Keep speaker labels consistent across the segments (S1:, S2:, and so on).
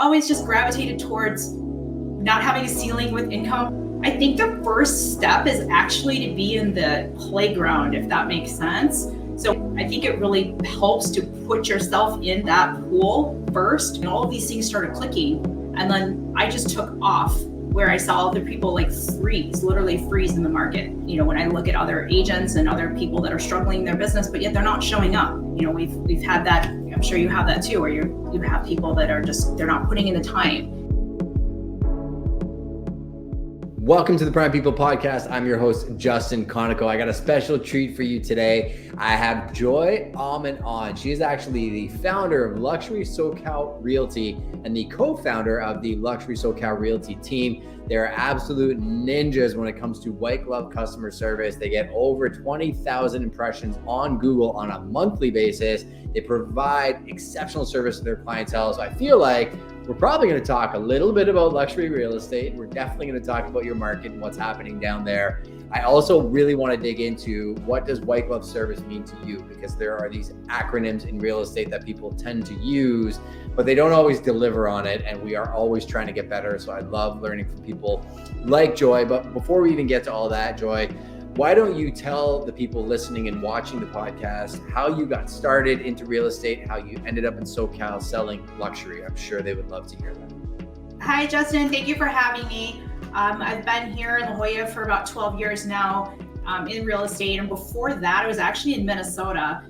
S1: always just gravitated towards not having a ceiling with income. I think the first step is actually to be in the playground, if that makes sense. So I think it really helps to put yourself in that pool first. And all of these things started clicking. And then I just took off where I saw other people like literally freeze in the market. You know, when I look at other agents and other people that are struggling in their business, but yet they're not showing up. You know, we've had that. I'm sure you have that too, where you have people that are they're not putting in the time.
S2: Welcome to the Prime People Podcast. I'm your host, Justin Conoco. I got a special treat for you today. I have Joy Aumann on. She is actually the founder of Luxury SoCal Realty and the co-founder of the Luxury SoCal Realty team. They're absolute ninjas when it comes to white glove customer service. They get over 20,000 impressions on Google on a monthly basis. They provide exceptional service to their clientele. So I feel like we're probably going to talk a little bit about luxury real estate. We're definitely going to talk about your market and what's happening down there. I also really want to dig into what does white glove service mean to you, because there are these acronyms in real estate that people tend to use, but they don't always deliver on it. And we are always trying to get better. So I love learning from people like Joy. But before we even get to all that, Joy, why don't you tell the people listening and watching the podcast how you got started into real estate, how you ended up in SoCal selling luxury? I'm sure they would love to hear that.
S1: Hi, Justin. Thank you for having me. I've been here in La Jolla for about 12 years now in real estate. And before that, I was actually in Minnesota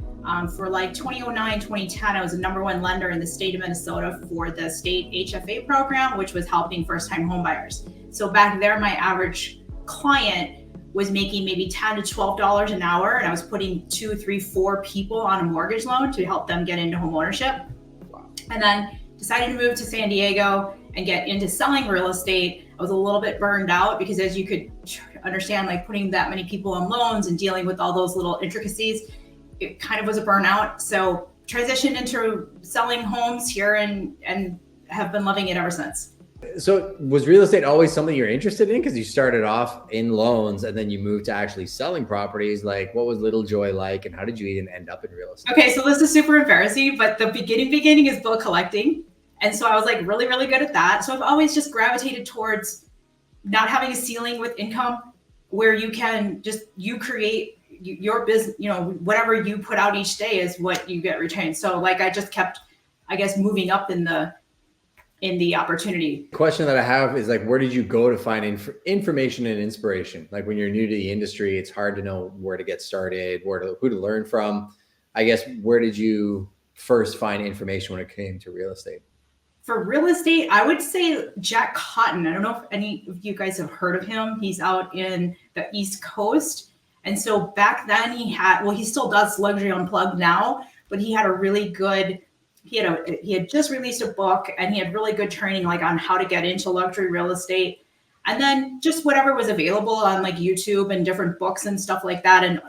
S1: for like 2009, 2010. I was a #1 lender in the state of Minnesota for the state HFA program, which was helping first-time home buyers. So back there, my average client was making maybe $10 to $12 an hour, and I was putting 2, 3, 4 people on a mortgage loan to help them get into home ownership. And then decided to move to San Diego and get into selling real estate. I was a little bit burned out because, as you could understand, like putting that many people on loans and dealing with all those little intricacies, it kind of was a burnout. So transitioned into selling homes here and have been loving it ever since.
S2: So was real estate always something you're interested in? Because you started off in loans and then you moved to actually selling properties. Like, what was little Joy like, and how did you even end up in real estate?
S1: Okay, so this is super embarrassing, but the beginning is bill collecting. And so I was like really, really good at that. So I've always just gravitated towards not having a ceiling with income, where you can you create your business, you know, whatever you put out each day is what you get retained. So like I just kept, I guess, moving up in the opportunity.
S2: The question that I have is like, where did you go to find information and inspiration? Like when you're new to the industry, it's hard to know where to get started, who to learn from. I guess, where did you first find information when it came to real estate?
S1: For real estate, I would say Jack Cotton. I don't know if any of you guys have heard of him. He's out in the East Coast. And so back then he still does Luxury Unplugged now, but he had a really good, he had just released a book, and he had really good training like on how to get into luxury real estate. And then just whatever was available on like YouTube and different books and stuff like that. And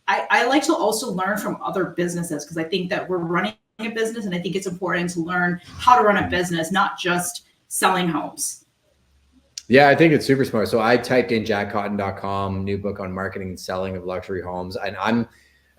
S1: I like to also learn from other businesses, because I think that we're running a business, and I think it's important to learn how to run a business, not just selling homes.
S2: Yeah, I think it's super smart. So I typed in jackcotton.com, new book on marketing and selling of luxury homes. And I'm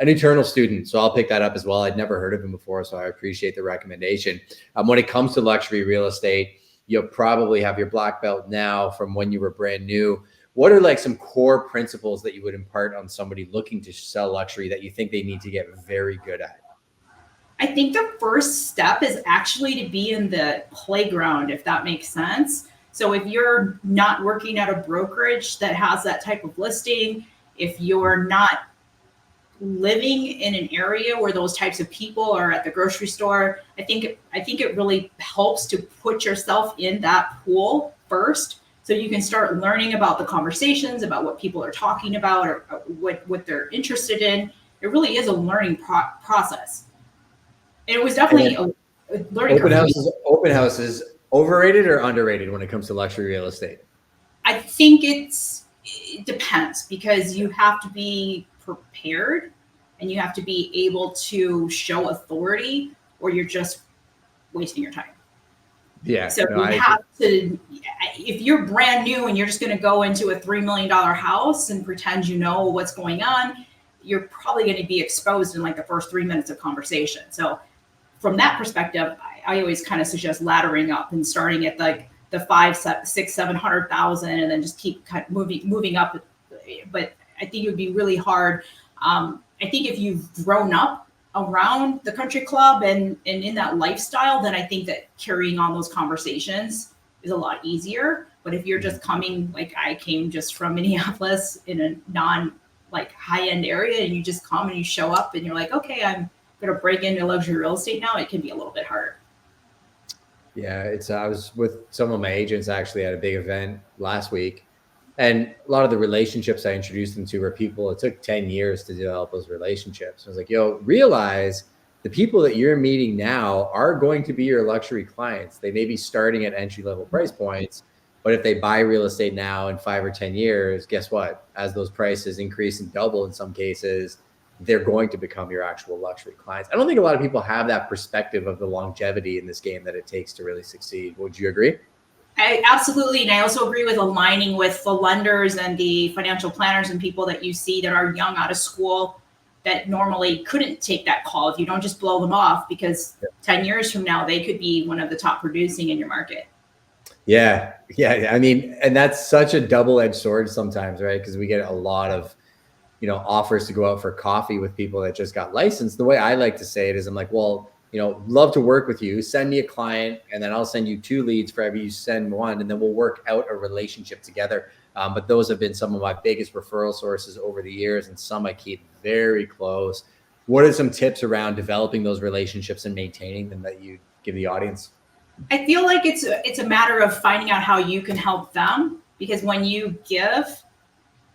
S2: an eternal student, so I'll pick that up as well. I'd never heard of him before, so I appreciate the recommendation. When it comes to luxury real estate, you'll probably have your black belt now from when you were brand new. What are like some core principles that you would impart on somebody looking to sell luxury that you think they need to get very good at?
S1: I think the first step is actually to be in the playground, if that makes sense. So if you're not working at a brokerage that has that type of listing, if you're not living in an area where those types of people are at the grocery store, I think it really helps to put yourself in that pool first, so you can start learning about the conversations, about what people are talking about, or what they're interested in. It really is a learning process. And it was definitely a learning curve.
S2: Open houses, overrated or underrated when it comes to luxury real estate?
S1: I think it depends, because you have to be prepared and you have to be able to show authority, or you're just wasting your time.
S2: Yeah.
S1: So if you're brand new and you're just going to go into a $3 million house and pretend you know what's going on, you're probably going to be exposed in like the first 3 minutes of conversation. So from that perspective, I always kind of suggest laddering up and starting at like the 5, 6, 700,000, and then just keep kind of moving up. But I think it would be really hard. I think if you've grown up around the country club and in that lifestyle, then I think that carrying on those conversations is a lot easier. But if you're just coming, like I came just from Minneapolis in a like high end area, and you just come and you show up and you're like, okay, I'm going to break into luxury real estate now, it can be a little bit harder.
S2: Yeah, I was with some of my agents actually at a big event last week. And a lot of the relationships I introduced them to were people, it took 10 years to develop those relationships. I was like, yo, realize the people that you're meeting now are going to be your luxury clients. They may be starting at entry-level price points, but if they buy real estate now in 5 or 10 years, guess what? As those prices increase and double in some cases, they're going to become your actual luxury clients. I don't think a lot of people have that perspective of the longevity in this game that it takes to really succeed. Would you agree?
S1: I absolutely. And I also agree with aligning with the lenders and the financial planners and people that you see that are young out of school that normally couldn't take that call. If you don't just blow them off, because 10 years from now, they could be one of the top producing in your market.
S2: Yeah. I mean, and that's such a double-edged sword sometimes, right? Because we get a lot of, offers to go out for coffee with people that just got licensed. The way I like to say it is I'm like, well, love to work with you. Send me a client, and then I'll send you 2 leads for every you send one, and then we'll work out a relationship together. But those have been some of my biggest referral sources over the years, and some I keep very close. What are some tips around developing those relationships and maintaining them that you give the audience?
S1: I feel like it's a matter of finding out how you can help them, because when you give,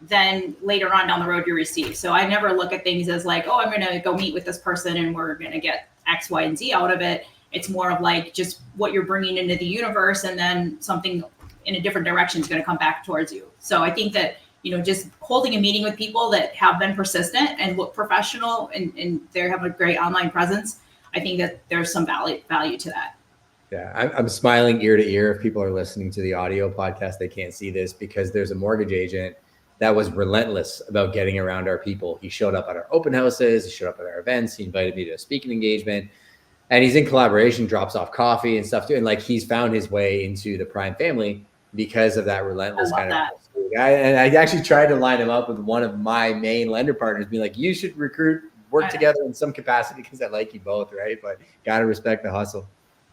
S1: then later on down the road you receive. So I never look at things as like, oh, I'm going to go meet with this person and we're going to get X, Y, and Z out of it. It's more of like just what you're bringing into the universe, and then something in a different direction is going to come back towards you. So I think that, just holding a meeting with people that have been persistent and look professional and they have a great online presence, I think that there's some value to that.
S2: Yeah, I'm smiling ear to ear. If people are listening to the audio podcast, they can't see this because there's a mortgage agent that was relentless about getting around our people. He showed up at our open houses. He showed up at our events. He invited me to a speaking engagement, and he's in collaboration, drops off coffee and stuff too. And like, he's found his way into the prime family because of that relentless kind of guy. And I actually tried to line him up with one of my main lender partners, be like, you should work together in some capacity because I like you both, right? But got to respect the hustle.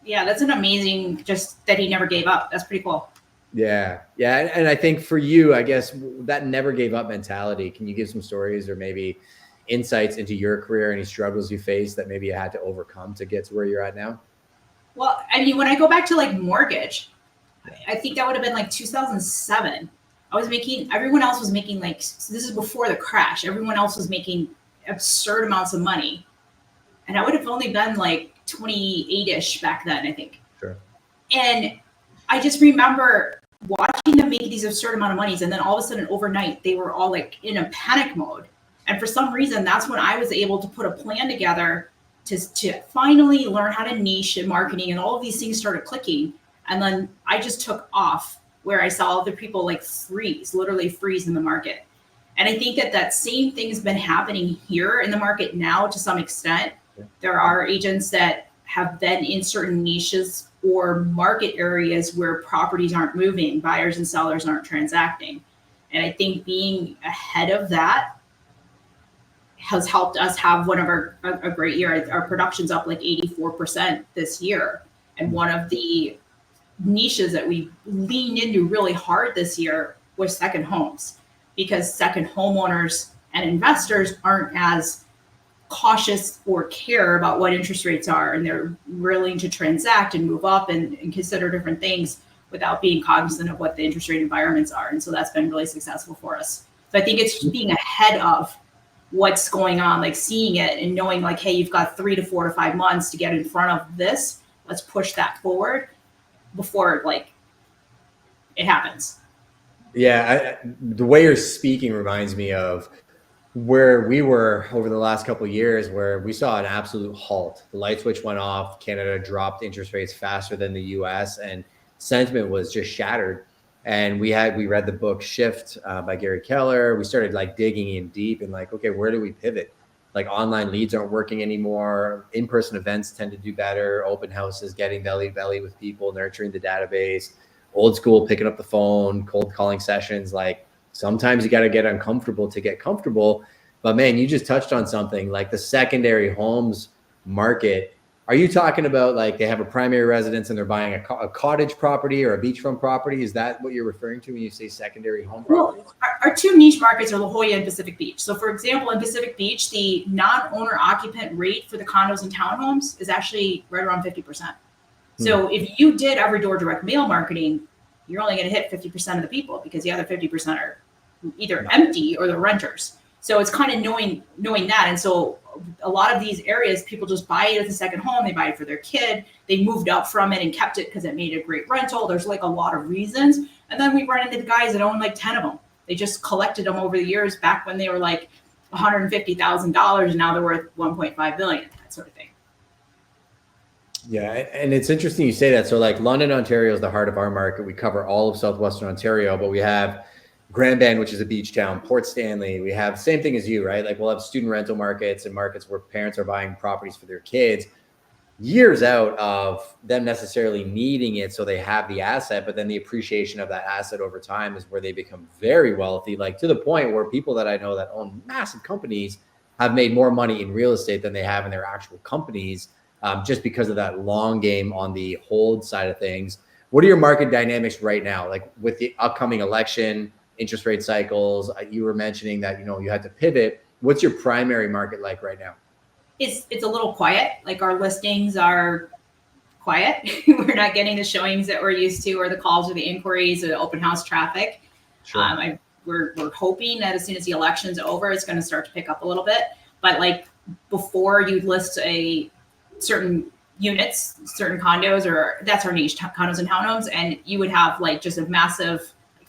S1: Yeah, that's an amazing, just that he never gave up. That's pretty cool.
S2: Yeah. And I think for you, I guess that never gave up mentality. Can you give some stories or maybe insights into your career, any struggles you faced that maybe you had to overcome to get to where you're at now?
S1: Well, I mean, when I go back to like mortgage, I think that would have been like 2007. Everyone else was making like, so this is before the crash. Everyone else was making absurd amounts of money. And I would have only been like 28-ish back then, I think.
S2: Sure.
S1: And I just remember watching them make these absurd amount of monies, and then all of a sudden overnight they were all like in a panic mode. And for some reason, that's when I was able to put a plan together to finally learn how to niche and marketing, and all of these things started clicking. And then I just took off, where I saw other people like literally freeze in the market. And I think that same thing has been happening here in the market now to some extent. There are agents that have been in certain niches or market areas where properties aren't moving, buyers and sellers aren't transacting. And I think being ahead of that has helped us have a great year. Our production's up like 84% this year. And one of the niches that we leaned into really hard this year was second homes, because second homeowners and investors aren't as cautious or care about what interest rates are, and they're willing to transact and move up and consider different things without being cognizant of what the interest rate environments are. And so that's been really successful for us. So I think it's just being ahead of what's going on, like seeing it and knowing like, hey, you've got 3 to 4 to 5 months to get in front of this. Let's push that forward before like it happens.
S2: Yeah, the way you're speaking reminds me of where we were over the last couple of years, where we saw an absolute halt. The light switch went off. Canada dropped interest rates faster than the US, and sentiment was just shattered. And we read the book Shift by Gary Keller. We started like digging in deep and like, okay, where do we pivot? like online leads aren't working anymore. In-person events tend to do better. Open houses, getting belly to belly with people, nurturing the database, old school, picking up the phone, cold calling sessions. Like sometimes you got to get uncomfortable to get comfortable. But man, you just touched on something like the secondary homes market. Are you talking about like they have a primary residence and they're buying a cottage property or a beachfront property? Is that what you're referring to when you say secondary home properties?
S1: Well, our two niche markets are La Jolla and Pacific Beach. So for example, in Pacific Beach, the non-owner occupant rate for the condos and townhomes is actually right around 50%. So if you did every door direct mail marketing, you're only going to hit 50% of the people because the other 50% are either empty or they're renters. So it's kind of knowing that. And so a lot of these areas, people just buy it as a second home. They buy it for their kid. They moved up from it and kept it because it made a great rental. There's like a lot of reasons. And then we run into the guys that own like 10 of them. They just collected them over the years back when they were like $150,000 and now they're worth 1.5 billion, that sort of thing.
S2: Yeah, and it's interesting you say that. So like London, Ontario is the heart of our market. We cover all of Southwestern Ontario, but we have Grand Bend, which is a beach town, Port Stanley. We have same thing as you, right? Like we'll have student rental markets and markets where parents are buying properties for their kids years out of them necessarily needing it so they have the asset, but then the appreciation of that asset over time is where they become very wealthy, like to the point where people that I know that own massive companies have made more money in real estate than they have in their actual companies, just because of that long game on the hold side of things. What are your market dynamics right now? Like with the upcoming election, interest rate cycles, you were mentioning that, you had to pivot. What's your primary market like right now?
S1: It's a little quiet. Like our listings are quiet. We're not getting the showings that we're used to, or the calls or the inquiries or the open house traffic. Sure. We're hoping that as soon as the election's over, it's going to start to pick up a little bit. But like before, you'd list a certain units, certain condos, or that's our niche, condos and townhomes, and you would have like just a massive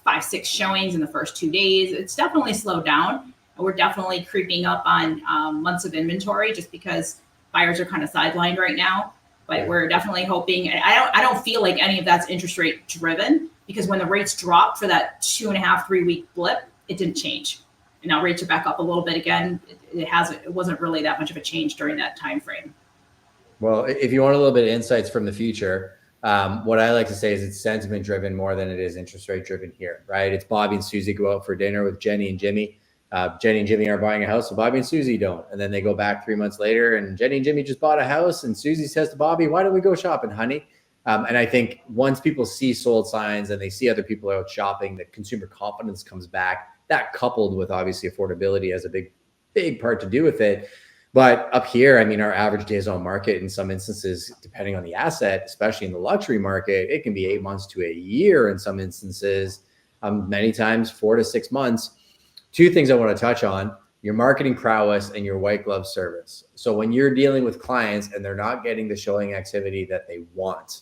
S1: 5-6 showings in the first 2 days. It's definitely slowed down. We're definitely creeping up on months of inventory just because buyers are kind of sidelined right now. But we're definitely hoping. I don't feel like any of that's interest rate driven, because when the rates dropped for that 2.5-3 week blip, it didn't change. And now rates are back up a little bit again. It wasn't really that much of a change during that time frame.
S2: Well, if you want a little bit of insights from the future, what I like to say is it's sentiment driven more than it is interest rate driven here, right? It's Bobby and Susie go out for dinner with Jenny and Jimmy. Jenny and Jimmy are buying a house, so Bobby and Susie don't. And then they go back 3 months later and Jenny and Jimmy just bought a house and Susie says to Bobby, why don't we go shopping, honey? And I think once people see sold signs and they see other people out shopping, the consumer confidence comes back. That coupled with obviously affordability has a big part to do with it. But up here, I mean, our average days on market in some instances, depending on the asset, especially in the luxury market, it can be 8 months to a year in some instances, many times 4 to 6 months. Two things I want to touch on: your marketing prowess and your white glove service. So when you're dealing with clients and they're not getting the showing activity that they want,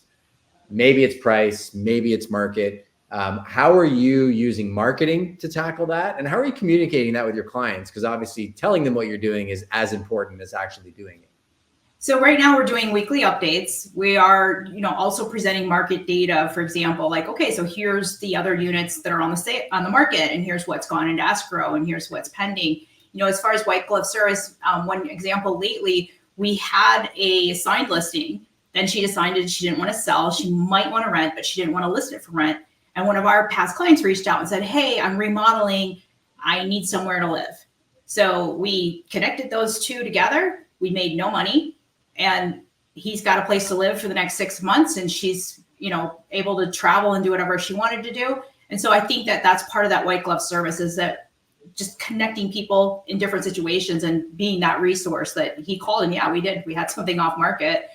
S2: maybe it's price, maybe it's market. How are you using marketing to tackle that? And how are you communicating that with your clients? Because obviously telling them what you're doing is as important as actually doing it.
S1: So right now we're doing weekly updates. We are, also presenting market data. For example, like, okay, so here's the other units that are on the market, and here's what's gone into escrow, and here's what's pending. As far as white glove service, one example lately, we had a signed listing. Then she decided she didn't want to sell. She might want to rent, but she didn't want to list it for rent. And one of our past clients reached out and said, hey, I'm remodeling. I need somewhere to live. So we connected those two together. We made no money. And he's got a place to live for the next 6 months. And she's, able to travel and do whatever she wanted to do. And so I think that that's part of that white glove service, is that just connecting people in different situations and being that resource that he called. And yeah, we did. We had something off market,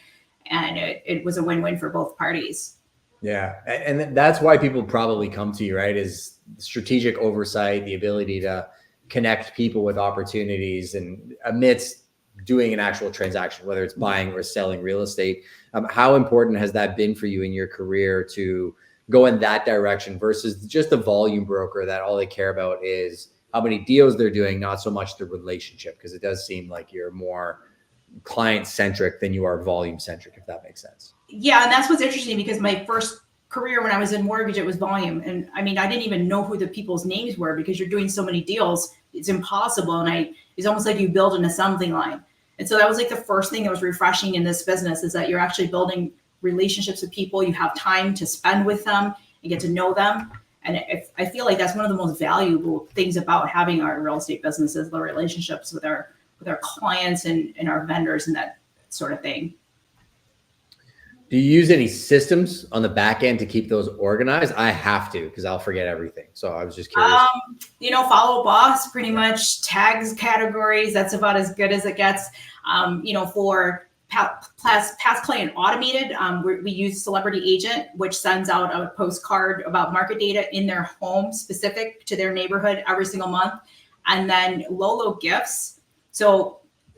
S1: and it was a win-win for both parties.
S2: Yeah. And that's why people probably come to you, right? Is strategic oversight, the ability to connect people with opportunities and amidst doing an actual transaction, whether it's buying or selling real estate. How important has that been for you in your career to go in that direction versus just a volume broker that all they care about is how many deals they're doing, not so much the relationship? Because it does seem like you're more client-centric than you are volume-centric, if that makes sense.
S1: Yeah, and that's what's interesting, because my first career when I was in mortgage, it was volume. And I mean, I didn't even know who the people's names were, because you're doing so many deals, it's impossible. And It's almost like you build an assembly line. And so that was like the first thing that was refreshing in this business, is that you're actually building relationships with people. You have time to spend with them and get to know them. And I feel like that's one of the most valuable things about having our real estate businesses, the relationships with our clients and our vendors and that sort of thing.
S2: Do you use any systems on the back end to keep those organized? I have to, because I'll forget everything. So I was just curious.
S1: Follow boss, pretty much tags, categories. That's about as good as it gets. For past client automated, we use Celebrity Agent, which sends out a postcard about market data in their home specific to their neighborhood every single month. And then Lolo Gifts. So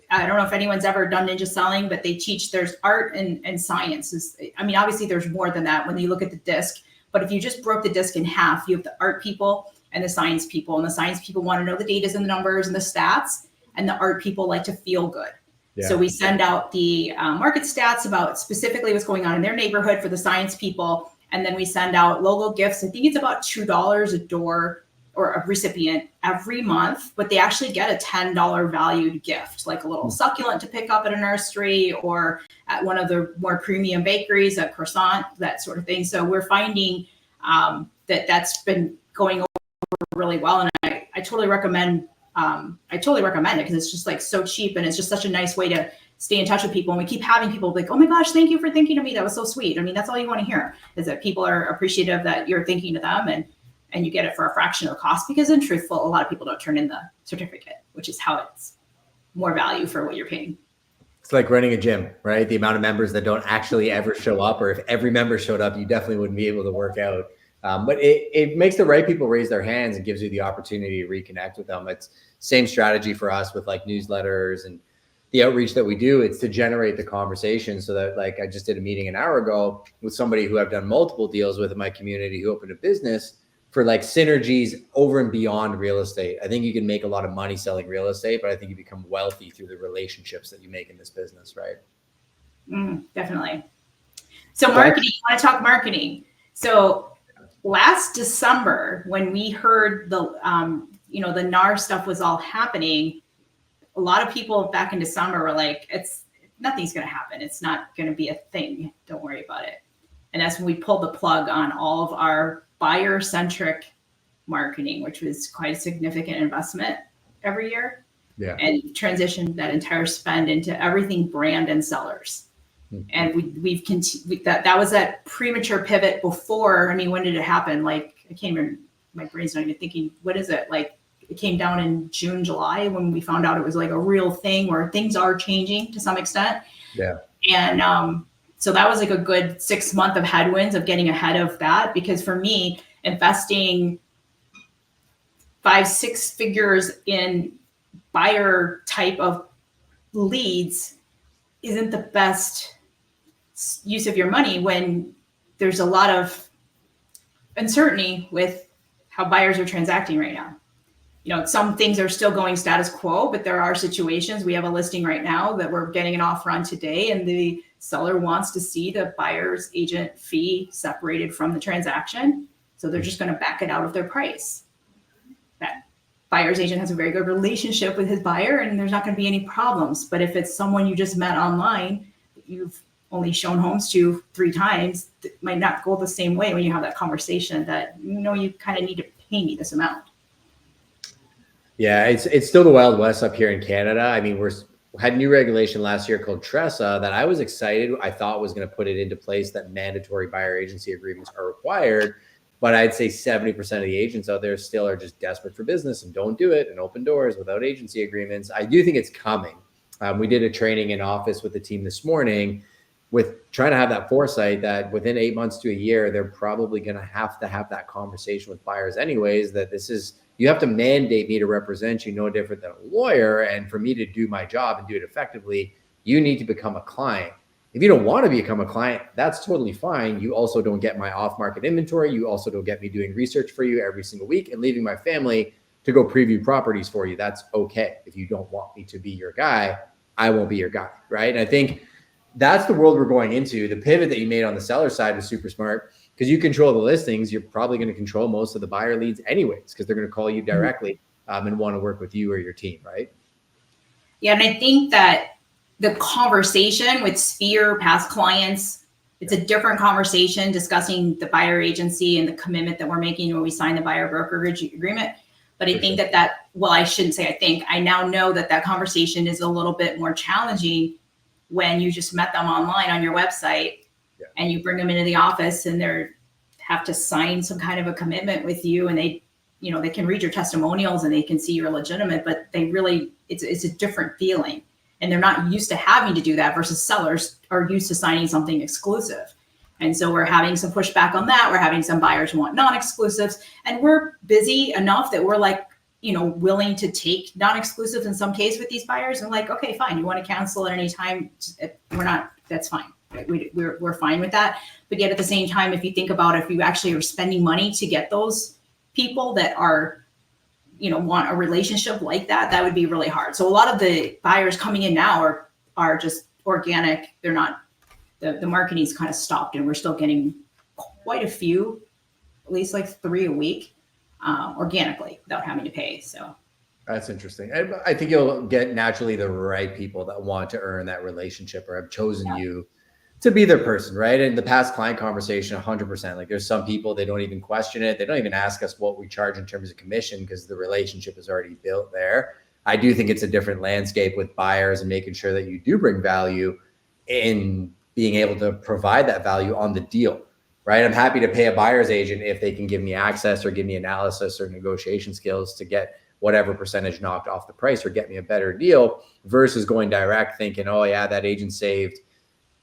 S1: I don't know if anyone's ever done ninja selling, but they teach there's art and science. Obviously there's more than that when you look at the disc, but if you just broke the disc in half, you have the art people and the science people. And the science people want to know the data and the numbers and the stats, and the art people like to feel good. Yeah. So we send out the market stats about specifically what's going on in their neighborhood for the science people. And then we send out logo gifts. I think it's about $2 a door or a recipient every month, but they actually get a $10 valued gift, like a little succulent to pick up at a nursery or at one of the more premium bakeries, a croissant, that sort of thing. So we're finding that's been going over really well. And I totally recommend it because it's just like so cheap, and it's just such a nice way to stay in touch with people. And we keep having people like, oh my gosh, thank you for thinking of me. That was so sweet. That's all you want to hear, is that people are appreciative that you're thinking of them, and you get it for a fraction of the cost, because in truthful, a lot of people don't turn in the certificate, which is how it's more value for what you're paying.
S2: It's like running a gym, right? The amount of members that don't actually ever show up, or if every member showed up, you definitely wouldn't be able to work out. But it makes the right people raise their hands and gives you the opportunity to reconnect with them. It's same strategy for us with like newsletters and the outreach that we do. It's to generate the conversation, so that, like, I just did a meeting an hour ago with somebody who I've done multiple deals with in my community who opened a business for like synergies over and beyond real estate. I think you can make a lot of money selling real estate, but I think you become wealthy through the relationships that you make in this business, right?
S1: Definitely. So marketing, I want to talk marketing. So last December, when we heard the NAR stuff was all happening, a lot of people back in December were like, nothing's going to happen. It's not going to be a thing. Don't worry about it. And that's when we pulled the plug on all of our buyer-centric marketing, which was quite a significant investment every year. Yeah. And transitioned that entire spend into everything brand and sellers. And we've continued that was that premature pivot before. When did it happen? Like, I can't even, my brain's not even thinking, what is it? Like, it came down in June, July, when we found out it was like a real thing where things are changing to some extent. Yeah. And so that was like a good 6 months of headwinds of getting ahead of that, because for me, investing 5-6 figures in buyer type of leads isn't the best use of your money when there's a lot of uncertainty with how buyers are transacting right now. Some things are still going status quo, but there are situations. We have a listing right now that we're getting an offer on today, and the seller wants to see the buyer's agent fee separated from the transaction. So they're just going to back it out of their price. That buyer's agent has a very good relationship with his buyer, and there's not going to be any problems. But if it's someone you just met online, that you've only shown homes to 3 times, it might not go the same way when you have that conversation that, you kind of need to pay me this amount.
S2: Yeah, it's still the Wild West up here in Canada. We had new regulation last year called TRESA that I was excited. I thought was going to put it into place that mandatory buyer agency agreements are required. But I'd say 70% of the agents out there still are just desperate for business and don't do it and open doors without agency agreements. I do think it's coming. We did a training in office with the team this morning with trying to have that foresight that within 8 months to a year, they're probably going to have that conversation with buyers anyways, that you have to mandate me to represent you no different than a lawyer. And for me to do my job and do it effectively, you need to become a client. If you don't want to become a client, that's totally fine. You also don't get my off-market inventory. You also don't get me doing research for you every single week and leaving my family to go preview properties for you. That's okay. If you don't want me to be your guy, I won't be your guy, right? And I think that's the world we're going into. The pivot that you made on the seller side was super smart, because you control the listings. You're probably going to control most of the buyer leads anyways, because they're going to call you directly and want to work with you or your team, right?
S1: Yeah, and I think that the conversation with Sphere past clients, it's a different conversation discussing the buyer agency and the commitment that we're making when we sign the buyer brokerage agreement. But I think well, I shouldn't say I think, I now know that conversation is a little bit more challenging when you just met them online on your website and you bring them into the office and they're have to sign some kind of a commitment with you, and they can read your testimonials and they can see you're legitimate, but they really, it's a different feeling. And they're not used to having to do that versus sellers are used to signing something exclusive. And so we're having some pushback on that. We're having some buyers who want non-exclusives, and we're busy enough that we're like, willing to take non-exclusives in some case with these buyers. And like, okay, fine. You want to cancel at any time. That's fine. We're fine with that. But yet at the same time, if you think about if you actually are spending money to get those people that are, want a relationship like that, that would be really hard. So a lot of the buyers coming in now are just organic. They're not, the marketing's kind of stopped, and we're still getting quite a few, at least like 3 a week, organically without having to pay. So
S2: that's interesting. I think you'll get naturally the right people that want to earn that relationship or have chosen you to be their person, right? And the past client conversation, 100%. Like there's some people, they don't even question it. They don't even ask us what we charge in terms of commission because the relationship is already built there. I do think it's a different landscape with buyers and making sure that you do bring value in being able to provide that value on the deal, right? I'm happy to pay a buyer's agent if they can give me access or give me analysis or negotiation skills to get whatever percentage knocked off the price or get me a better deal versus going direct thinking, oh yeah, that agent saved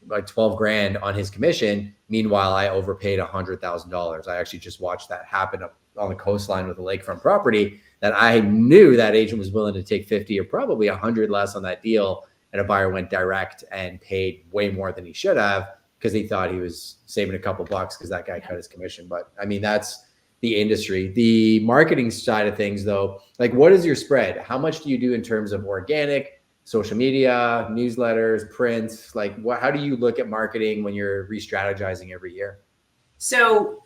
S2: like 12 grand on his commission. Meanwhile, I overpaid $100,000. I actually just watched that happen up on the coastline with a lakefront property that I knew that agent was willing to take 50 or probably 100 less on that deal. And a buyer went direct and paid way more than he should have because he thought he was saving a couple bucks because that guy cut his commission. But I mean, that's the industry. The marketing side of things though, like what is your spread? How much do you do in terms of organic, social media, newsletters, print? Like how do you look at marketing when you're re-strategizing every year?
S1: So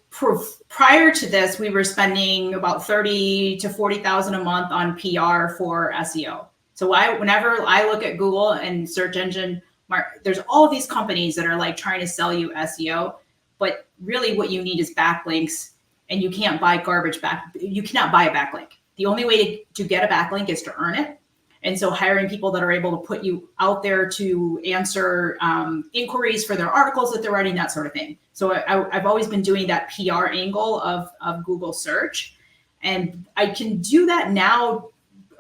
S1: prior to this, we were spending about 30 to 40,000 a month on PR for SEO. So whenever I look at Google and search engine, there's all of these companies that are like trying to sell you SEO, but really what you need is backlinks, and you can't buy garbage back. You cannot buy a backlink. The only way to get a backlink is to earn it. And so hiring people that are able to put you out there to answer inquiries for their articles that they're writing, that sort of thing. So I've always been doing that PR angle of Google search, and I can do that now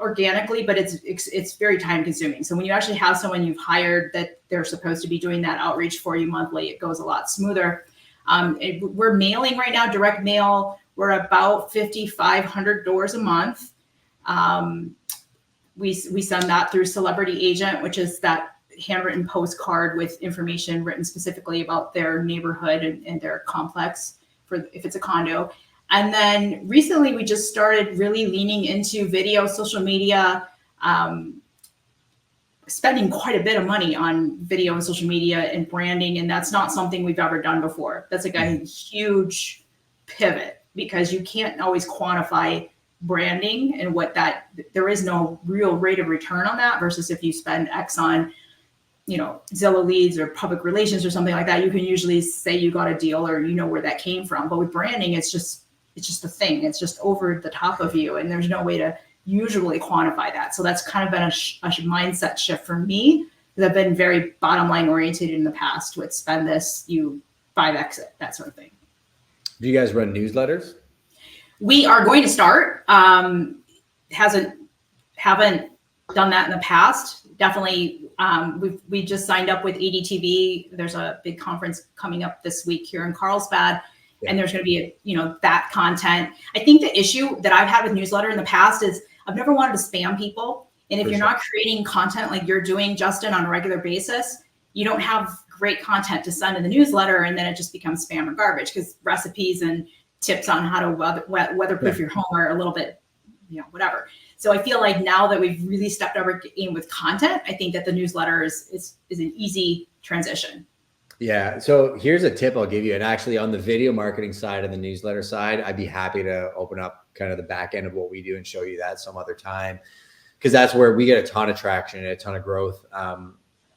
S1: organically, but it's very time consuming. So when you actually have someone you've hired that they're supposed to be doing that outreach for you monthly, it goes a lot smoother. We're mailing right now, direct mail. We're about 5,500 doors a month. We send that through Celebrity Agent, which is that handwritten postcard with information written specifically about their neighborhood and their complex for if it's a condo. And then recently we just started really leaning into video, social media, spending quite a bit of money on video and social media and branding. And that's not something we've ever done before. That's like a huge pivot because you can't always quantify branding and there is no real rate of return on that versus if you spend X on, Zillow leads or public relations or something like that, you can usually say you got a deal or where that came from. But with branding, it's just a thing. It's just over the top of you, and there's no way to usually quantify that. So that's kind of been a mindset shift for me, because I've been very bottom line oriented in the past with spend this, you 5X it, that sort of thing.
S2: Do you guys run newsletters?
S1: We are going to start. Haven't done that in the past. Definitely, we just signed up with ADTV. There's a big conference coming up this week here in Carlsbad, and there's going to be that content. I think the issue that I've had with newsletter in the past is I've never wanted to spam people, and if you're not creating content like you're doing, Justin, on a regular basis, you don't have great content to send in the newsletter, and then it just becomes spam or garbage because recipes and tips on how to weatherproof your home are a little bit, whatever. So I feel like now that we've really stepped up our game with content, I think that the newsletter is an easy transition.
S2: Yeah. So here's a tip I'll give you. And actually on the video marketing side and the newsletter side, I'd be happy to open up kind of the back end of what we do and show you that some other time. because that's where we get a ton of traction and a ton of growth.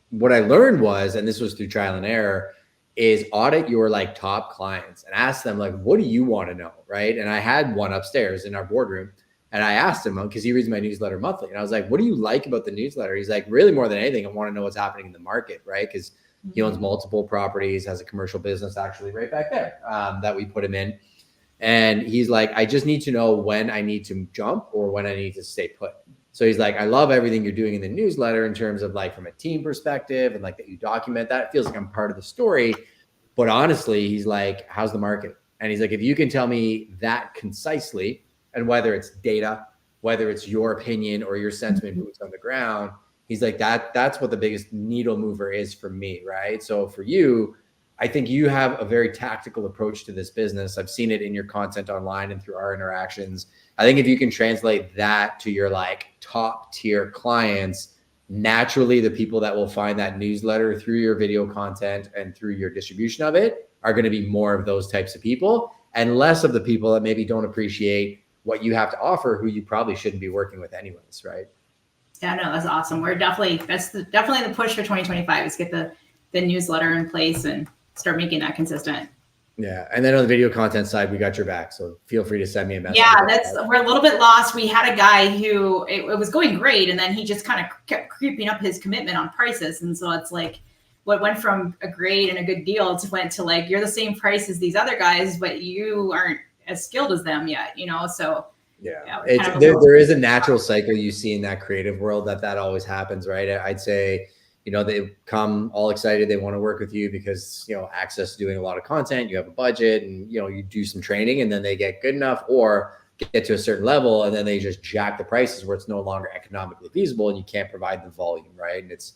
S2: What I learned was, and this was through trial and error, is audit your like top clients and ask them like, what do you want to know? Right. And I had one upstairs in our boardroom and I asked him, because he reads my newsletter monthly. And I was like, what do you like about the newsletter? He's like, really more than anything, I want to know what's happening in the market. Right. Because he owns multiple properties, has a commercial business actually right back there that we put him in. And he's like, I just need to know when I need to jump or when I need to stay put. So he's like, I love everything you're doing in the newsletter in terms of like from a team perspective and like that you document that. It feels like I'm part of the story. But honestly, he's like, how's the market? And he's like, if you can tell me that concisely, and whether it's data, whether it's your opinion or your sentiment boots on the ground, he's like, that's what the biggest needle mover is for me, right? So for you, I think you have a very tactical approach to this business. I've seen it in your content online and through our interactions. I think if you can translate that to your like top tier clients, naturally the people that will find that newsletter through your video content and through your distribution of it are going to be more of those types of people and less of the people that maybe don't appreciate what you have to offer, who you probably shouldn't be working with anyways, right?
S1: Yeah, no, that's awesome. We're definitely the push for 2025 is get the newsletter in place and start making that consistent.
S2: Yeah. And then on the video content side, we got your back. So feel free to send me a message.
S1: Yeah, we're a little bit lost. We had a guy who it was going great. And then he just kind of kept creeping up his commitment on prices. And so it's like what went from a great and a good deal to went to like, you're the same price as these other guys, but you aren't as skilled as them yet, So
S2: yeah, there is a natural cycle you see in that creative world that always happens, right? I'd say, they come all excited. They want to work with you because, access to doing a lot of content, you have a budget and, you do some training and then they get good enough or get to a certain level and then they just jack the prices where it's no longer economically feasible and you can't provide the volume, right? And it's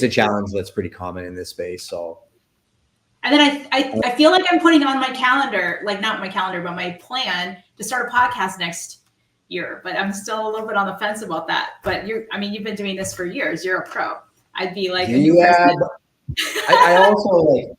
S2: a challenge that's pretty common in this space. So.
S1: And then I feel like I'm putting on my calendar, like not my calendar, but my plan to start a podcast next year, but I'm still a little bit on the fence about that. But you've been doing this for years. You're a pro. I'd be like,
S2: I also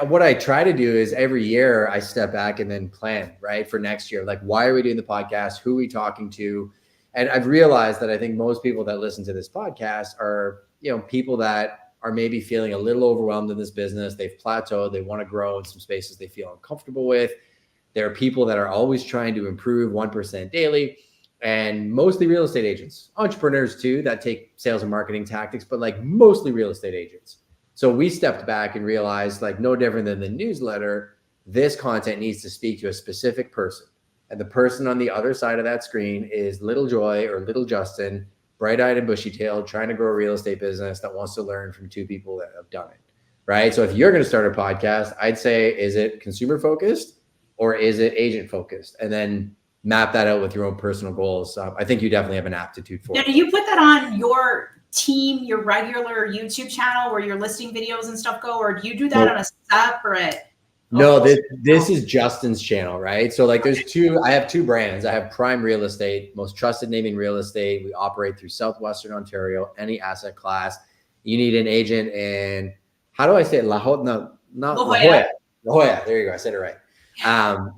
S2: what I try to do is every year I step back and then plan, right, for next year. Like, why are we doing the podcast? Who are we talking to? And I've realized that I think most people that listen to this podcast are, people that are maybe feeling a little overwhelmed in this business. They've plateaued. They want to grow in some spaces they feel uncomfortable with. There are people that are always trying to improve 1% daily. And mostly real estate agents, entrepreneurs too, that take sales and marketing tactics, but like mostly real estate agents. So we stepped back and realized, like, no different than the newsletter, this content needs to speak to a specific person. And the person on the other side of that screen is little Joy or little Justin, bright-eyed and bushy-tailed, trying to grow a real estate business that wants to learn from two people that have done it, right? So if you're going to start a podcast, I'd say, is it consumer-focused or is it agent-focused? And then map that out with your own personal goals. I think you definitely have an aptitude for it.
S1: Now, do you put that on your team, your regular YouTube channel where your listing videos and stuff go, or do you do that on a separate?
S2: No, this is Justin's channel, right? So like I have two brands. I have Prime Real Estate, most trusted name in real estate. We operate through Southwestern Ontario, any asset class. You need an agent in, how do I say it? La Jolla. La Jolla. There you go. I said it right.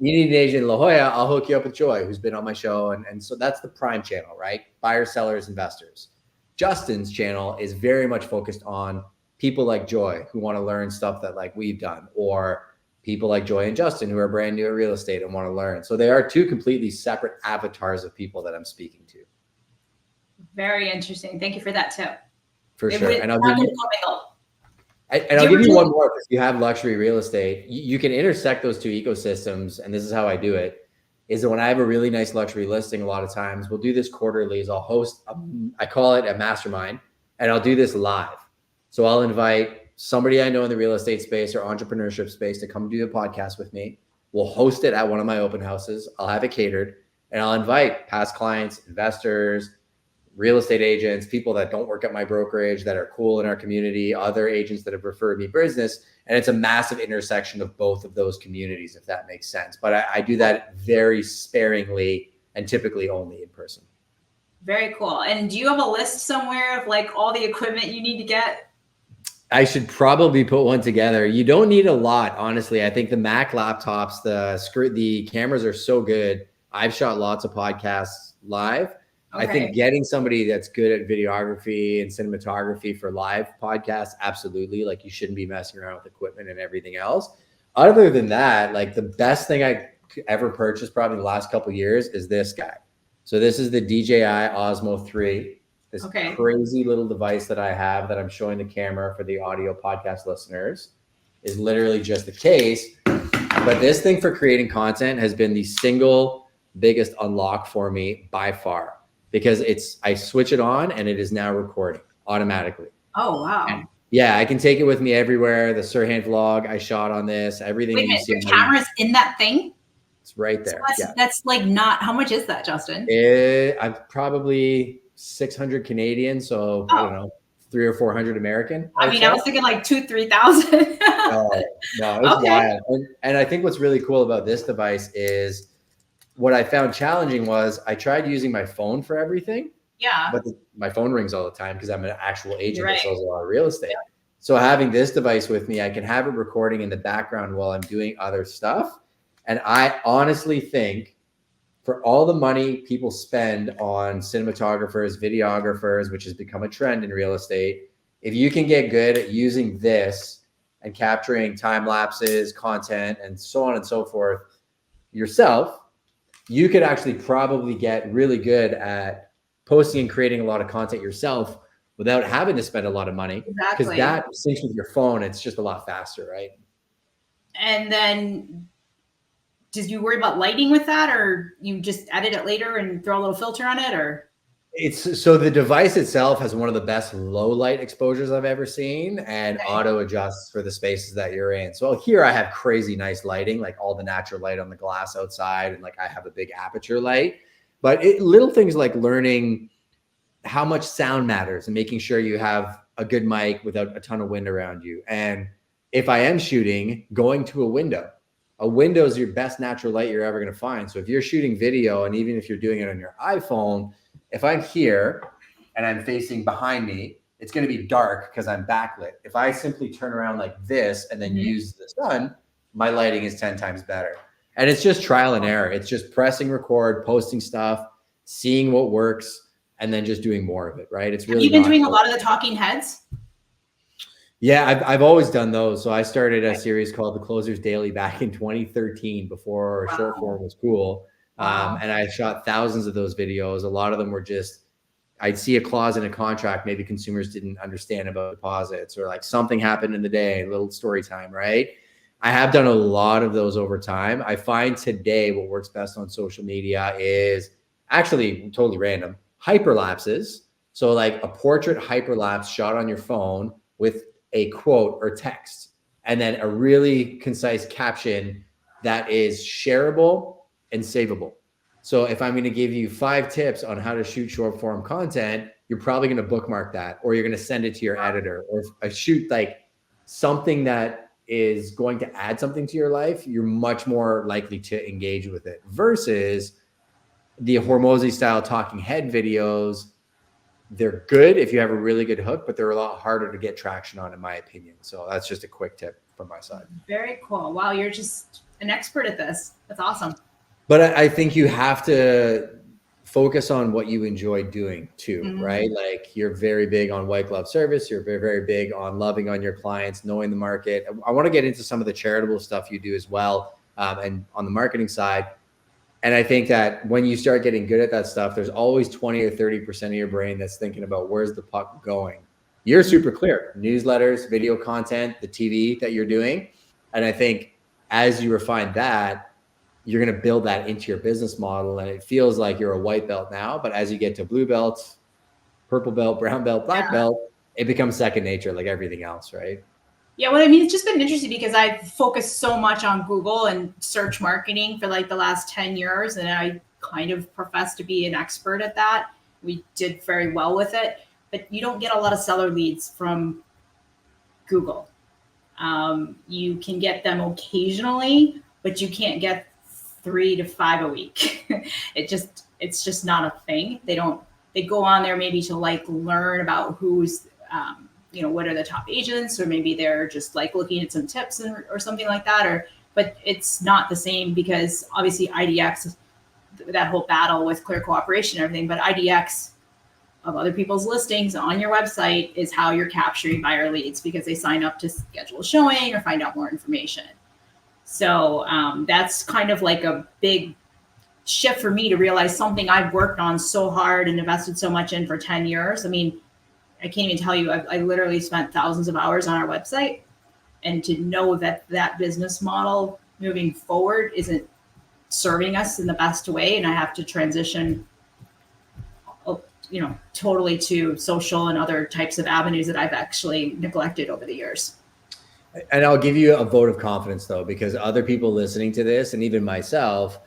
S2: You need an agent in La Jolla, I'll hook you up with Joy, who's been on my show. And so that's the Prime channel, right? Buyers, sellers, investors. Justin's channel is very much focused on people like Joy who want to learn stuff that like we've done, or people like Joy and Justin who are brand new at real estate and want to learn. So they are two completely separate avatars of people that I'm speaking to.
S1: Very interesting. Thank you for that too.
S2: For sure. And I'll give you one more, because you have luxury real estate. You can intersect those two ecosystems. And this is how I do it, is that when I have a really nice luxury listing, a lot of times we'll do this quarterly, is I'll host, I call it a mastermind, and I'll do this live. So I'll invite somebody I know in the real estate space or entrepreneurship space to come do the podcast with me. We'll host it at one of my open houses. I'll have it catered, and I'll invite past clients, investors, real estate agents, people that don't work at my brokerage that are cool in our community, other agents that have referred me business. And it's a massive intersection of both of those communities, if that makes sense. But I do that very sparingly and typically only in person.
S1: Very cool. And do you have a list somewhere of like all the equipment you need to get?
S2: I should probably put one together. You don't need a lot, honestly. I think the Mac laptops, the cameras are so good. I've shot lots of podcasts live. I think getting somebody that's good at videography and cinematography for live podcasts, absolutely. Like you shouldn't be messing around with equipment and everything else. Other than that, like the best thing I ever purchased probably the last couple of years is this guy. So this is the DJI Osmo 3, this crazy little device that I have that I'm showing the camera for the audio podcast listeners is literally just the case. But this thing for creating content has been the single biggest unlock for me by far. Because I switch it on and it is now recording automatically.
S1: Oh, wow.
S2: And yeah, I can take it with me everywhere. The Sirhan vlog I shot on this, everything.
S1: Wait a minute, the camera's in that thing?
S2: It's right there.
S1: So that's like not, how much is that, Justin?
S2: I'm probably 600 Canadian. So I don't know, 300 or 400 American.
S1: I was thinking like 2,000-3,000.
S2: No, it's wild. And I think what's really cool about this device is what I found challenging was I tried using my phone for everything.
S1: Yeah.
S2: But my phone rings all the time because I'm an actual agent that sells a lot of real estate. Yeah. So having this device with me, I can have it recording in the background while I'm doing other stuff. And I honestly think for all the money people spend on cinematographers, videographers, which has become a trend in real estate, if you can get good at using this and capturing time lapses, content, and so on and so forth yourself, you could actually probably get really good at posting and creating a lot of content yourself without having to spend a lot of money. Because that syncs with your phone. It's just a lot faster, right?
S1: And then did you worry about lighting with that, or you just edit it later and throw a little filter on it, or?
S2: So the device itself has one of the best low light exposures I've ever seen and auto adjusts for the spaces that you're in. So here I have crazy nice lighting, like all the natural light on the glass outside. And like I have a big aperture light, but little things like learning how much sound matters and making sure you have a good mic without a ton of wind around you. And if I am shooting, going to a window is your best natural light you're ever going to find. So if you're shooting video, and even if you're doing it on your iPhone, if I'm here and I'm facing behind me, it's going to be dark because I'm backlit. If I simply turn around like this and then use the sun, my lighting is 10 times better. And it's just trial and error. It's just pressing record, posting stuff, seeing what works, and then just doing more of it, right? It's really.
S1: Have you been doing a lot of the talking heads?
S2: Yeah, I've always done those. So I started a series called The Closers Daily back in 2013 before short form was cool. And I shot thousands of those videos. A lot of them were just, I'd see a clause in a contract, maybe consumers didn't understand about deposits, or like something happened in the day, a little story time, right? I have done a lot of those over time. I find today what works best on social media is actually totally random, hyperlapses. So like a portrait hyperlapse shot on your phone with a quote or text, and then a really concise caption that is shareable and savable. So if I'm going to give you 5 tips on how to shoot short form content, you're probably going to bookmark that, or you're going to send it to your editor. Or if I shoot like something that is going to add something to your life, you're much more likely to engage with it versus the Hormozi style talking head videos. They're good if you have a really good hook, but they're a lot harder to get traction on, in my opinion. So that's just a quick tip from my side.
S1: Very cool. Wow, you're just an expert at this. That's awesome.
S2: But I think you have to focus on what you enjoy doing too, right? Like you're very big on white glove service. You're very, very big on loving on your clients, knowing the market. I want to get into some of the charitable stuff you do as well, and on the marketing side. And I think that when you start getting good at that stuff, there's always 20 or 30% of your brain that's thinking about where's the puck going. You're super clear. Newsletters, video content, the TV that you're doing. And I think as you refine that, you're going to build that into your business model. And it feels like you're a white belt now, but as you get to blue belt, purple belt, brown belt, black belt, it becomes second nature like everything else, right?
S1: Yeah, well, I mean, it's just been interesting because I've focused so much on Google and search marketing for like the last 10 years. And I kind of profess to be an expert at that. We did very well with it, but you don't get a lot of seller leads from Google. You can get them occasionally, but you can't get 3 to 5 a week. It's just not a thing. They go on there maybe to like learn about who's, what are the top agents, or maybe they're just like looking at some tips or something like that. But it's not the same because obviously IDX, that whole battle with clear cooperation and everything. But IDX of other people's listings on your website is how you're capturing buyer leads, because they sign up to schedule a showing or find out more information. So that's kind of like a big shift for me to realize something I've worked on so hard and invested so much in for 10 years. I mean, I can't even tell you, I literally spent thousands of hours on our website, and to know that that business model moving forward isn't serving us in the best way, and I have to transition, totally to social and other types of avenues that I've actually neglected over the years.
S2: And I'll give you a vote of confidence though, because other people listening to this, and even myself,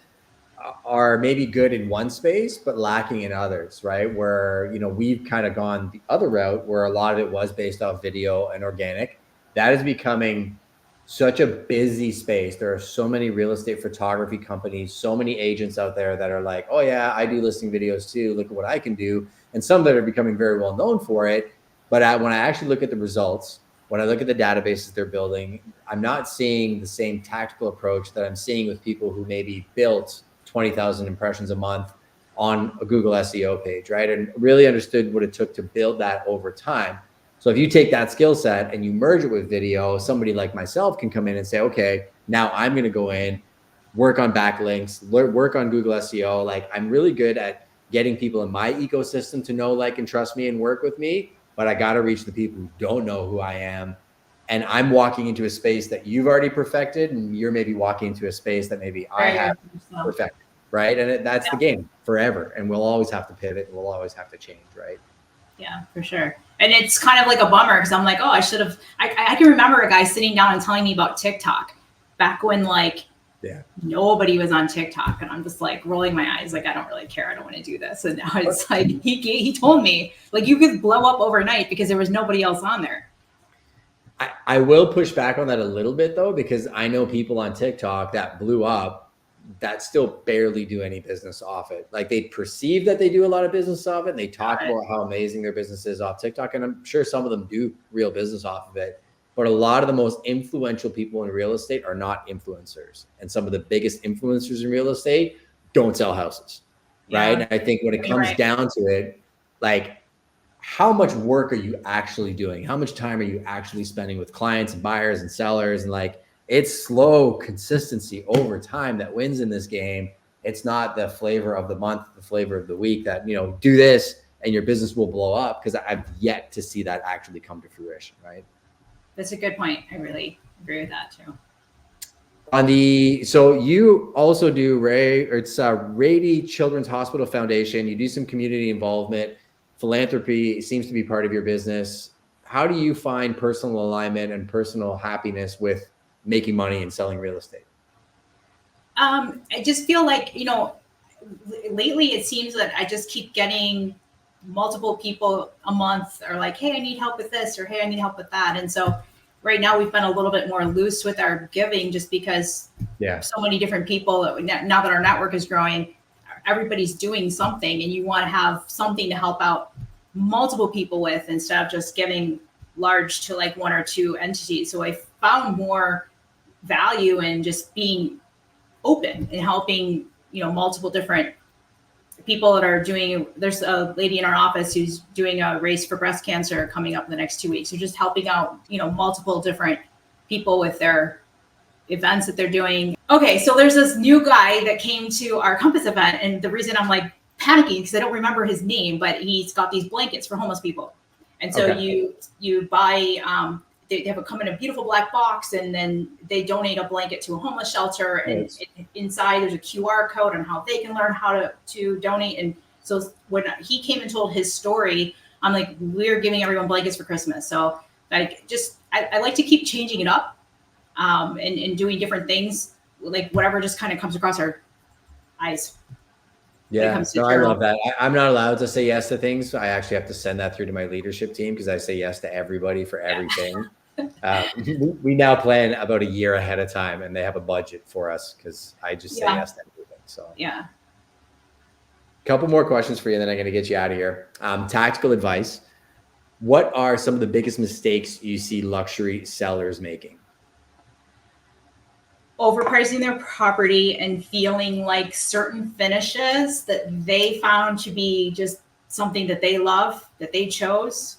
S2: are maybe good in one space, but lacking in others, right? Where, we've kind of gone the other route where a lot of it was based off video and organic. That is becoming such a busy space. There are so many real estate photography companies, so many agents out there that are like, oh yeah, I do listing videos too. Look at what I can do. And some that are becoming very well known for it. But when I actually look at the results, when I look at the databases they're building, I'm not seeing the same tactical approach that I'm seeing with people who maybe built 20,000 impressions a month on a Google SEO page, right? And really understood what it took to build that over time. So if you take that skill set and you merge it with video, somebody like myself can come in and say, okay, now I'm going to go in, work on backlinks, work on Google SEO. Like, I'm really good at getting people in my ecosystem to know, like, and trust me and work with me, but I got to reach the people who don't know who I am. And I'm walking into a space that you've already perfected, and you're maybe walking into a space that maybe I have perfected, right? And that's the game forever. And we'll always have to pivot. We'll always have to change, right?
S1: Yeah, for sure. And it's kind of like a bummer, because I'm like, oh, I should have. I can remember a guy sitting down and telling me about TikTok back when nobody was on TikTok, and I'm just like rolling my eyes, like, I don't really care. I don't want to do this. And now it's like he told me, like, you could blow up overnight because there was nobody else on there.
S2: I will push back on that a little bit though, because I know people on TikTok that blew up that still barely do any business off it. Like, they perceive that they do a lot of business off it, and they talk about how amazing their business is off TikTok. And I'm sure some of them do real business off of it, but a lot of the most influential people in real estate are not influencers. And some of the biggest influencers in real estate don't sell houses, right? And I think when it comes down to it, like, how much work are you actually doing? How much time are you actually spending with clients and buyers and sellers? And like, it's slow consistency over time that wins in this game. It's not the flavor of the month, the flavor of the week that, do this and your business will blow up, because I've yet to see that actually come to fruition, right?
S1: That's a good point. I really agree with that too.
S2: So you also do Rady Children's Hospital Foundation. You do some community involvement. Philanthropy seems to be part of your business. How do you find personal alignment and personal happiness with making money and selling real estate?
S1: I just feel like, lately it seems that I just keep getting multiple people a month are like, hey, I need help with this, or hey, I need help with that. And so right now we've been a little bit more loose with our giving, just because so many different people, now that our network is growing, everybody's doing something, and you want to have something to help out multiple people with, instead of just giving large to like one or two entities. So I found more value in just being open and helping, multiple different people that are doing. There's a lady in our office who's doing a race for breast cancer coming up in the next 2 weeks. So just helping out, multiple different people with their events that they're doing. Okay, so there's this new guy that came to our Compass event, and the reason I'm like panicking, because I don't remember his name, but he's got these blankets for homeless people. And so you buy, they have come in a beautiful black box, and then they donate a blanket to a homeless shelter. And inside there's a QR code on how they can learn how to donate. And so when he came and told his story, I'm like, we're giving everyone blankets for Christmas. So like, I like to keep changing it up, and doing different things, like whatever just kind of comes across our eyes.
S2: Yeah, no, I love that. I'm not allowed to say yes to things. So I actually have to send that through to my leadership team, because I say yes to everybody for everything. We now plan about a year ahead of time, and they have a budget for us, because I just say yes to everything. So a couple more questions for you, and then I'm going to get you out of here. Tactical advice. What are some of the biggest mistakes you see luxury sellers making?
S1: overpricing their property and feeling like certain finishes that they found to be just something that they love, that they chose,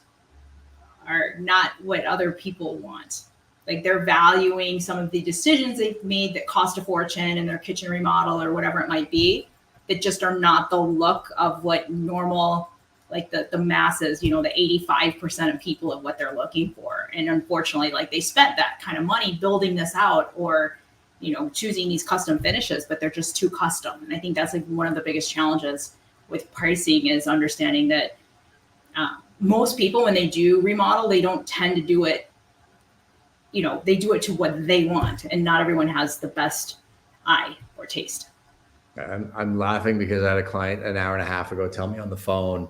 S1: are not what other people want. Like they're valuing some of the decisions they've made that cost a fortune in their kitchen remodel or whatever it might be, that just are not the look of what normal, like the masses, you know, the 85% of people of what they're looking for. And unfortunately, like they spent that kind of money building this out, or, you know, choosing these custom finishes, but they're just too custom. And I think that's like one of the biggest challenges with pricing, is understanding that most people, when they do remodel, they don't tend to do it, you know, they do it to what they want, and not everyone has the best eye or taste.
S2: I'm laughing because I had a client an hour and a half ago tell me on the phone,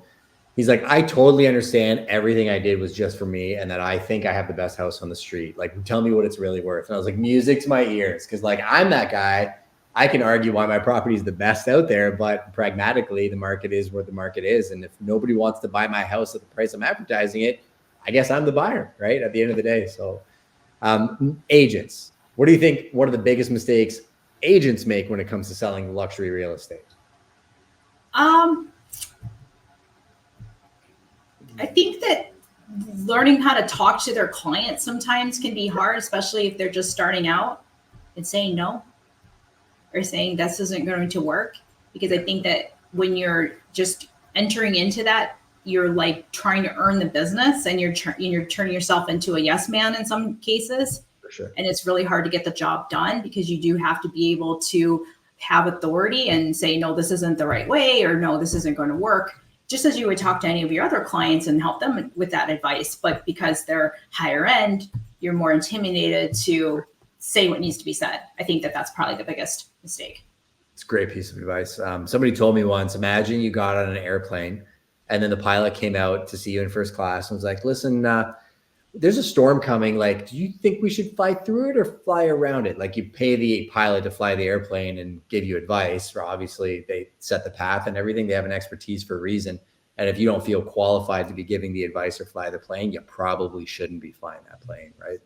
S2: he's like, I totally understand everything I did was just for me, and that I think I have the best house on the street. Like, tell me what it's really worth. And I was like, music to my ears. Cause like, I'm that guy. I can argue why my property is the best out there, but pragmatically, the market is where the market is. And if nobody wants to buy my house at the price I'm advertising it, I guess I'm the buyer, right? At the end of the day. So agents, what do you think one of the biggest mistakes agents make when it comes to selling luxury real estate?
S1: I think that learning how to talk to their clients sometimes can be hard, especially if they're just starting out, and saying no, or saying this isn't going to work. Because I think that when you're just entering into that, you're like trying to earn the business, and you're turning yourself into a yes man in some cases.
S2: For sure.
S1: And it's really hard to get the job done, because you do have to be able to have authority and say, no, this isn't the right way, or no, this isn't going to work, just as you would talk to any of your other clients and help them with that advice. But because they're higher end, you're more intimidated to say what needs to be said. I think that that's probably the biggest mistake.
S2: It's a great piece of advice. Somebody told me once, imagine you got on an airplane and then the pilot came out to see you in first class and was like, listen, there's a storm coming. Like, do you think we should fly through it or fly around it? Like, you pay the pilot to fly the airplane and give you advice. Or obviously they set the path and everything. They have an expertise for a reason. And if you don't feel qualified to be giving the advice or fly the plane, you probably shouldn't be flying that plane, right?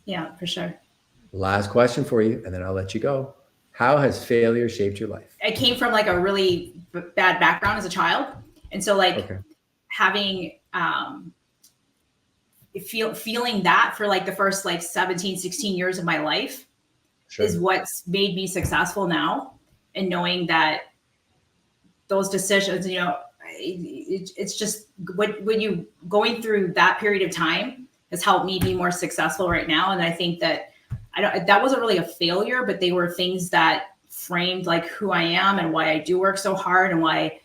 S1: Yeah, for sure.
S2: Last question for you, and then I'll let you go. How has failure shaped your life?
S1: I came from like a really bad background as a child. And so like having, feeling that for like the first like 17, 16 years of my life is what's made me successful now. And knowing that those decisions, you know, it's just when you going through that period of time has helped me be more successful right now. And I think that that wasn't really a failure, but they were things that framed like who I am and why I do work so hard, and why,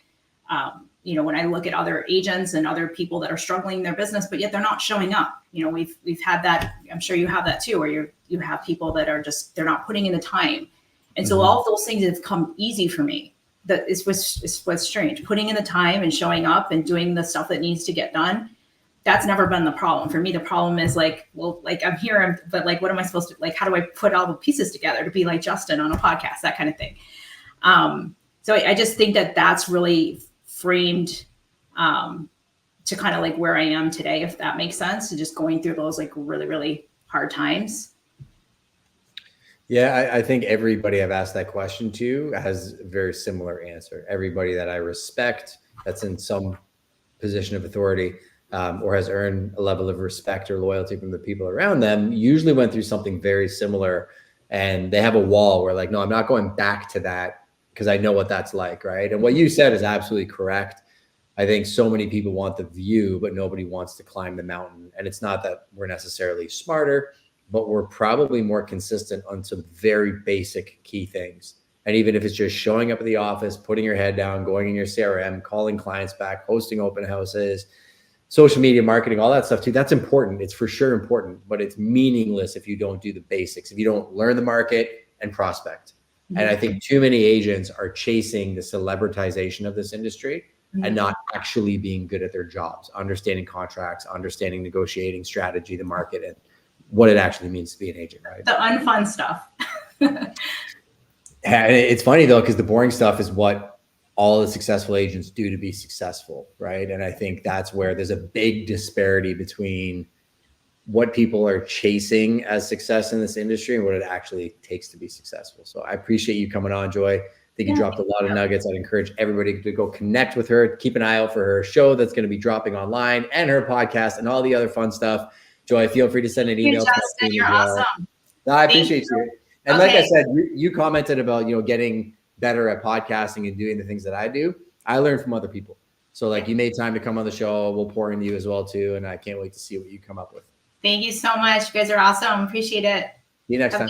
S1: you know, when I look at other agents and other people that are struggling in their business, but yet they're not showing up. You know, we've had that. I'm sure you have that too, where you have people that are just, they're not putting in the time. And so all of those things have come easy for me. That is what's strange. Putting in the time and showing up and doing the stuff that needs to get done. That's never been the problem for me. The problem is like, well, like I'm here, but like, what am I supposed to, like, how do I put all the pieces together to be like Justin on a podcast, that kind of thing. So I just think that that's really framed to kind of like where I am today, if that makes sense, to just going through those like really, really hard times.
S2: Yeah, I think everybody I've asked that question to has a very similar answer. Everybody that I respect that's in some position of authority, or has earned a level of respect or loyalty from the people around them, usually went through something very similar, and they have a wall where like, no, I'm not going back to that because I know what that's like, right? And what you said is absolutely correct. I think so many people want the view, but nobody wants to climb the mountain. And it's not that we're necessarily smarter, but we're probably more consistent on some very basic key things. And even if it's just showing up at the office, putting your head down, going in your CRM, calling clients back, hosting open houses, social media marketing, all that stuff too, that's important. It's for sure important, but it's meaningless if you don't do the basics, if you don't learn the market and prospect. And I think too many agents are chasing the celebritization of this industry and not actually being good at their jobs, understanding contracts, understanding negotiating strategy, the market, and what it actually means to be an agent, right?
S1: The unfun stuff.
S2: And it's funny though, because the boring stuff is what all the successful agents do to be successful, right? And I think that's where there's a big disparity between what people are chasing as success in this industry and what it actually takes to be successful. So I appreciate you coming on, Joy. I think you dropped a lot of nuggets. I'd encourage everybody to go connect with her. Keep an eye out for her show that's going to be dropping online and her podcast and all the other fun stuff. Joy, feel free to send an email.
S1: Justin, you're awesome.
S2: No, I appreciate you. And like I said, you commented about, getting better at podcasting and doing the things that I do. I learn from other people. So like you made time to come on the show. We'll pour into you as well too. And I can't wait to see what you come up with.
S1: Thank you so much. You guys are awesome. Appreciate it.
S2: See you next time.